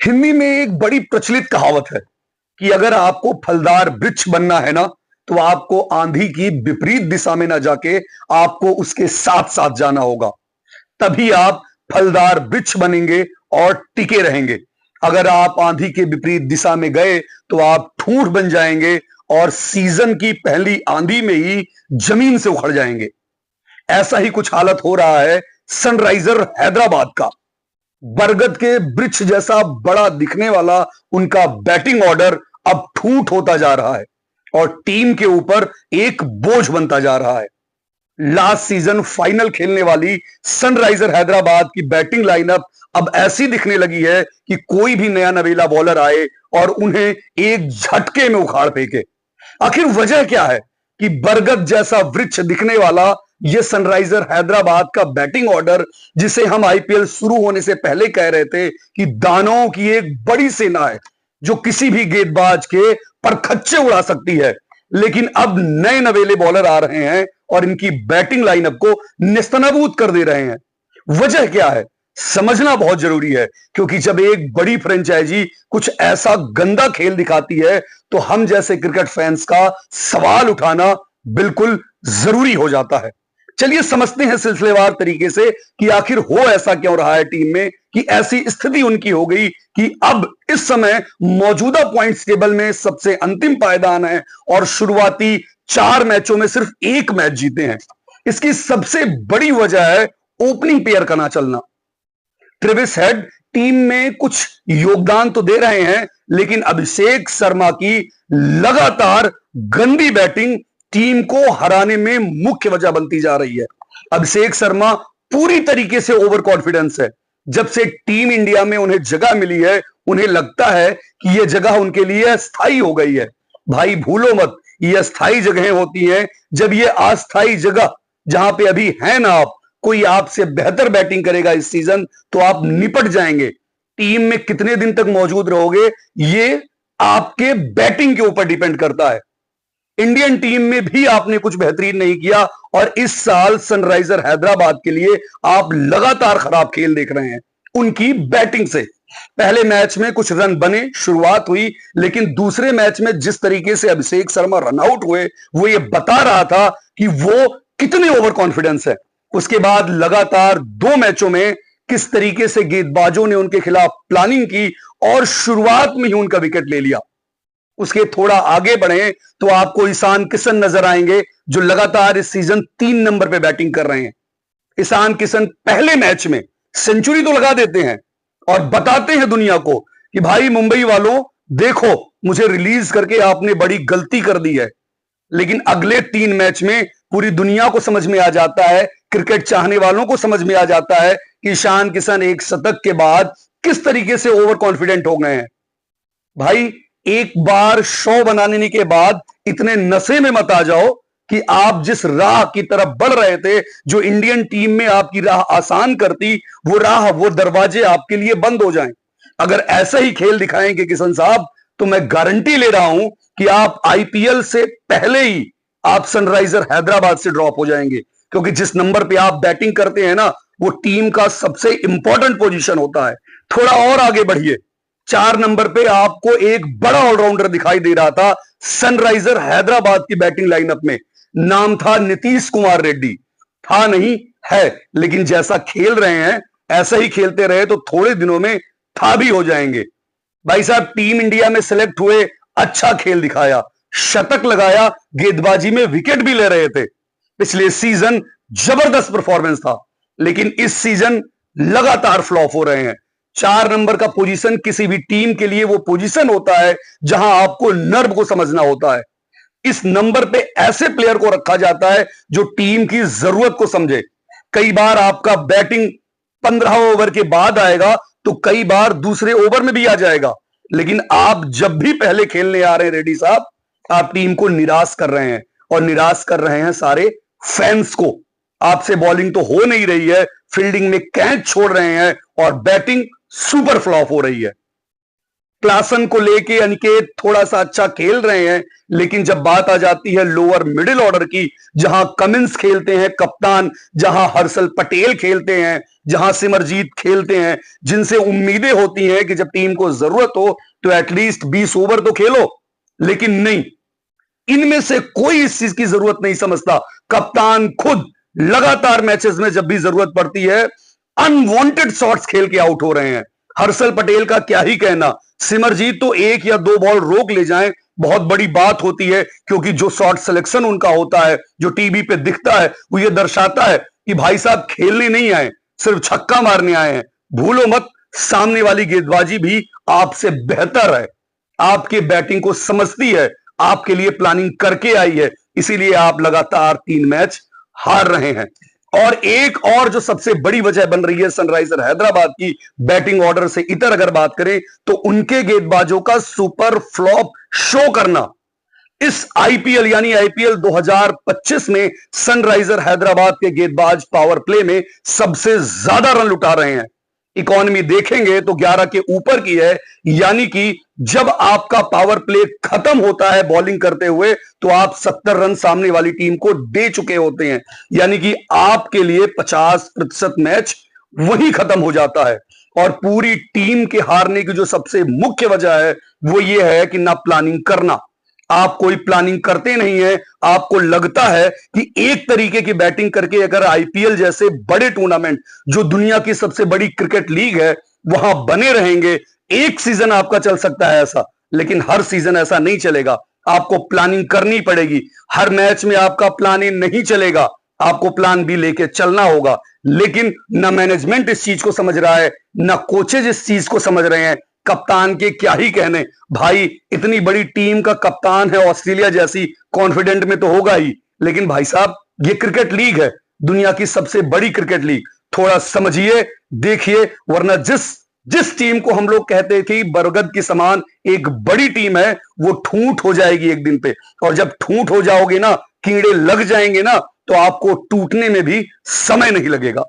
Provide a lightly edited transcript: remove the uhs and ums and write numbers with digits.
हिंदी में एक बड़ी प्रचलित कहावत है कि अगर आपको फलदार वृक्ष बनना है ना, तो आपको आंधी की विपरीत दिशा में ना जाके आपको उसके साथ साथ जाना होगा। तभी आप फलदार वृक्ष बनेंगे और टिके रहेंगे। अगर आप आंधी के विपरीत दिशा में गए तो आप ठूंठ बन जाएंगे और सीजन की पहली आंधी में ही जमीन से उखड़ जाएंगे। ऐसा ही कुछ हालत हो रहा है सनराइजर हैदराबाद का। बरगद के वृक्ष जैसा बड़ा दिखने वाला उनका बैटिंग ऑर्डर अब ठूंठ होता जा रहा है और टीम के ऊपर एक बोझ बनता जा रहा है। लास्ट सीजन फाइनल खेलने वाली सनराइजर हैदराबाद की बैटिंग लाइनअप अब ऐसी दिखने लगी है कि कोई भी नया नवेला बॉलर आए और उन्हें एक झटके में उखाड़ फेंके। आखिर वजह क्या है कि बरगद जैसा वृक्ष दिखने वाला यह सनराइजर हैदराबाद का बैटिंग ऑर्डर, जिसे हम आईपीएल शुरू होने से पहले कह रहे थे कि दानवों की एक बड़ी सेना है जो किसी भी गेंदबाज के परखच्चे उड़ा सकती है, लेकिन अब नए नवेले बॉलर आ रहे हैं और इनकी बैटिंग लाइनअप को नेस्तनाबूद कर दे रहे हैं। वजह क्या है समझना बहुत जरूरी है, क्योंकि जब एक बड़ी फ्रेंचाइजी कुछ ऐसा गंदा खेल दिखाती है तो हम जैसे क्रिकेट फैंस का सवाल उठाना बिल्कुल जरूरी हो जाता है। चलिए समझते हैं सिलसिलेवार तरीके से कि आखिर हो ऐसा क्यों रहा है टीम में कि ऐसी स्थिति उनकी हो गई कि अब इस समय मौजूदा पॉइंट्स टेबल में सबसे अंतिम पायदान है और शुरुआती 4 मैचों में सिर्फ 1 मैच जीते हैं। इसकी सबसे बड़ी वजह है ओपनिंग पेयर का ना चलना। ट्रेविस हेड टीम में कुछ योगदान तो दे रहे हैं, लेकिन अभिषेक शर्मा की लगातार गंदी बैटिंग टीम को हराने में मुख्य वजह बनती जा रही है। अभिषेक शर्मा पूरी तरीके से ओवर कॉन्फिडेंस है। जब से टीम इंडिया में उन्हें जगह मिली है, उन्हें लगता है कि यह जगह उनके लिए अस्थायी हो गई है। भाई भूलो मत, ये अस्थायी जगहें होती हैं जब ये अस्थायी जगह जहां पे अभी है ना आप, कोई आपसे बेहतर बैटिंग करेगा इस सीजन तो आप निपट जाएंगे। टीम में कितने दिन तक मौजूद रहोगे ये आपके बैटिंग के ऊपर डिपेंड करता है। इंडियन टीम में भी आपने कुछ बेहतरीन नहीं किया और इस साल सनराइजर हैदराबाद के लिए आप लगातार खराब खेल देख रहे हैं उनकी बैटिंग से। पहले मैच में कुछ रन बने, शुरुआत हुई, लेकिन दूसरे मैच में जिस तरीके से अभिषेक शर्मा रन आउट हुए वो ये बता रहा था कि वो कितने ओवर कॉन्फिडेंस है। उसके बाद लगातार 2 मैचों में किस तरीके से गेंदबाजों ने उनके खिलाफ प्लानिंग की और शुरुआत में ही उनका विकेट ले लिया। उसके थोड़ा आगे बढ़े तो आपको ईशान किशन नजर आएंगे जो लगातार इस सीजन 3 नंबर पे बैटिंग कर रहे हैं। ईशान किशन पहले मैच में सेंचुरी तो लगा देते हैं और बताते हैं दुनिया को कि भाई मुंबई वालों देखो, मुझे रिलीज करके आपने बड़ी गलती कर दी है। लेकिन अगले 3 मैच में पूरी दुनिया को समझ में आ जाता है, क्रिकेट चाहने वालों को समझ में आ जाता है कि ईशान किशन एक शतक के बाद किस तरीके से ओवर कॉन्फिडेंट हो गए हैं। भाई एक बार शो बनाने के बाद इतने नशे में मत आ जाओ कि आप जिस राह की तरफ बढ़ रहे थे, जो इंडियन टीम में आपकी राह आसान करती, वो राह, वो दरवाजे आपके लिए बंद हो जाएं। अगर ऐसा ही खेल दिखाएंगे किशन साहब तो मैं गारंटी ले रहा हूं कि आप आईपीएल से पहले ही आप सनराइजर हैदराबाद से ड्रॉप हो जाएंगे, क्योंकि जिस नंबर पे आप बैटिंग करते हैं ना वो टीम का सबसे इंपॉर्टेंट पोजीशन होता है। थोड़ा और आगे बढ़िए, 4 नंबर पे आपको एक बड़ा ऑलराउंडर दिखाई दे रहा था सनराइजर हैदराबाद की बैटिंग लाइनअप में। नाम था नीतीश कुमार रेड्डी। था नहीं है, लेकिन जैसा खेल रहे हैं ऐसा ही खेलते रहे तो थोड़े दिनों में था भी हो जाएंगे। भाई साहब टीम इंडिया में सिलेक्ट हुए, अच्छा खेल दिखाया, शतक लगाया, गेंदबाजी में विकेट भी ले रहे थे। पिछले सीजन जबरदस्त परफॉर्मेंस था, लेकिन इस सीजन लगातार फ्लॉप हो रहे हैं। 4 नंबर का पोजीशन किसी भी टीम के लिए वो पोजीशन होता है जहां आपको नर्व को समझना होता है। इस नंबर पे ऐसे प्लेयर को रखा जाता है जो टीम की जरूरत को समझे। कई बार आपका बैटिंग 15 ओवर के बाद आएगा तो कई बार दूसरे ओवर में भी आ जाएगा, लेकिन आप जब भी पहले खेलने आ रहे हैं रेड्डी साहब, आप टीम को निराश कर रहे हैं और निराश कर रहे हैं सारे फैंस को। आपसे बॉलिंग तो हो नहीं रही है, फील्डिंग में कैच छोड़ रहे हैं और बैटिंग सुपर फ्लॉप हो रही है। क्लासन को लेके अनिकेत थोड़ा सा अच्छा खेल रहे हैं, लेकिन जब बात आ जाती है लोअर मिडिल ऑर्डर की, जहां कमिंस खेलते हैं कप्तान, जहां हर्षल पटेल खेलते हैं, जहां सिमरजीत खेलते हैं, जिनसे उम्मीदें होती हैं कि जब टीम को जरूरत हो तो एटलीस्ट 20 ओवर तो खेलो, लेकिन नहीं, इनमें से कोई इस चीज की जरूरत नहीं समझता। कप्तान खुद लगातार मैचेस में जब भी जरूरत पड़ती है अनवांटेड शॉट्स खेल के आउट हो रहे हैं। हर्षल पटेल का क्या ही कहना, सिमरजीत तो 1 या 2 बॉल रोक ले जाएं बहुत बड़ी बात होती है, क्योंकि जो शॉट सिलेक्शन उनका होता है, जो टीवी पे दिखता है, वो ये दर्शाता है कि भाई साहब खेलने नहीं आए, सिर्फ छक्का मारने आए हैं। भूलो मत, सामने वाली गेंदबाजी भी आपसे बेहतर है, आपके बैटिंग को समझती है, आपके लिए प्लानिंग करके आई है, इसीलिए आप लगातार 3 मैच हार रहे हैं। और एक और जो सबसे बड़ी वजह बन रही है सनराइजर हैदराबाद की बैटिंग ऑर्डर से इतर अगर बात करें, तो उनके गेंदबाजों का सुपर फ्लॉप शो करना। इस आईपीएल यानी आईपीएल 2025 में सनराइजर हैदराबाद के गेंदबाज पावर प्ले में सबसे ज्यादा रन लुटा रहे हैं। इकॉनमी देखेंगे तो 11 के ऊपर की है, यानी कि जब आपका पावर प्ले खत्म होता है बॉलिंग करते हुए, तो आप 70 रन सामने वाली टीम को दे चुके होते हैं, यानी कि आपके लिए 50% मैच वही खत्म हो जाता है। और पूरी टीम के हारने की जो सबसे मुख्य वजह है वो ये है कि ना प्लानिंग करना, आप कोई प्लानिंग करते नहीं है। आपको लगता है कि एक तरीके की बैटिंग करके अगर आईपीएल जैसे बड़े टूर्नामेंट, जो दुनिया की सबसे बड़ी क्रिकेट लीग है, वहां बने रहेंगे। एक सीजन आपका चल सकता है ऐसा, लेकिन हर सीजन ऐसा नहीं चलेगा। आपको प्लानिंग करनी पड़ेगी। हर मैच में आपका प्लान ए नहीं चलेगा, आपको प्लान बी लेके चलना होगा। लेकिन ना मैनेजमेंट इस चीज को समझ रहा है, ना कोचेज इस चीज को समझ रहे हैं। कप्तान के क्या ही कहने भाई, इतनी बड़ी टीम का कप्तान है ऑस्ट्रेलिया जैसी, कॉन्फिडेंट में तो होगा ही, लेकिन भाई साहब ये क्रिकेट लीग है, दुनिया की सबसे बड़ी क्रिकेट लीग। थोड़ा समझिए, देखिए, वरना जिस जिस टीम को हम लोग कहते थे बरगद की समान एक बड़ी टीम है, वो ठूंठ हो जाएगी एक दिन पे। और जब ठूंठ हो जाओगे ना, कीड़े लग जाएंगे ना, तो आपको टूटने में भी समय नहीं लगेगा।